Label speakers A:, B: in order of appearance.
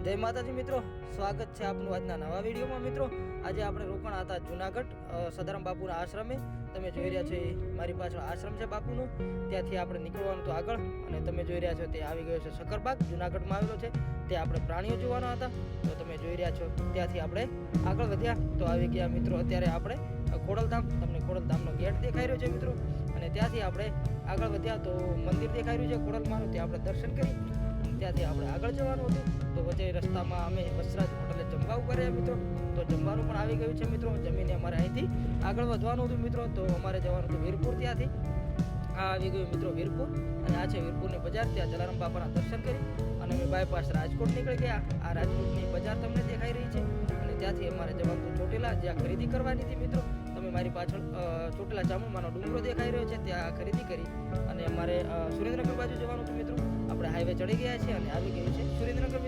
A: જય માતાજી મિત્રો, સ્વાગત છે આપનું આજના નવા વિડીયોમાં. મિત્રો આજે આપણે રોકાણા હતા જુનાગઢ સદારામ બાપુના આશ્રમે. તમે જોઈ રહ્યા છો એ મારી પાછળ આશ્રમ છે બાપુનો. ત્યાંથી આપણે નીકળવાનું તો આગળ, અને તમે જોઈ રહ્યા છો તે આવી ગયો છે શક્કરબાગ, જુનાગઢમાં આવેલો છે. ત્યાં આપણે પ્રાણીઓ જોવાના હતા, તો તમે જોઈ રહ્યા છો. ત્યાંથી આપણે આગળ વધ્યા તો આવી ગયા મિત્રો અત્યારે આપણે ખોડલધામ. તમને ખોડલધામનો ગેટ દેખાઈ રહ્યો છે મિત્રો, અને ત્યાંથી આપણે આગળ વધ્યા તો મંદિર દેખાઈ રહ્યું છે ખોડલમાનું. ત્યાં આપણે દર્શન કરી ત્યાંથી આપણે આગળ જવાનું હતું. તો વચ્ચે રસ્તામાં અમે વસરાજ હોટલે જમવા ઉભા રહ્યા મિત્રો. તો જમવાનું પણ આવી ગયું છે મિત્રો. જમીને અમારે અહીંથી આગળ વધવાનું હતું મિત્રો. તો અમારે જવાનું હતું વીરપુર. ત્યાંથી આ આવી ગયું મિત્રો વીરપુર, અને આ છે વીરપુરની બજાર. ત્યાં જલારામ બાપાના દર્શન કરી અને અમે બાયપાસ રાજકોટ નીકળી ગયા. આ રાજકોટની બજાર તમને દેખાઈ રહી છે, અને ત્યાંથી અમારે જવાનું હતું ચોટીલા, જ્યાં ખરીદી કરવાની હતી મિત્રો. તમે મારી પાછળ ચોટીલા ચામુંડાનો ડુંગરો દેખાઈ રહ્યો છે, ત્યાં ખરીદી કરી અને અમારે સુરેન્દ્રનગર બાજુ જવાનું હતું મિત્રો. આપણે હાઈવે ચડી ગયા છીએ અને આવી ગયું છે સુરેન્દ્રનગર મિત્રો.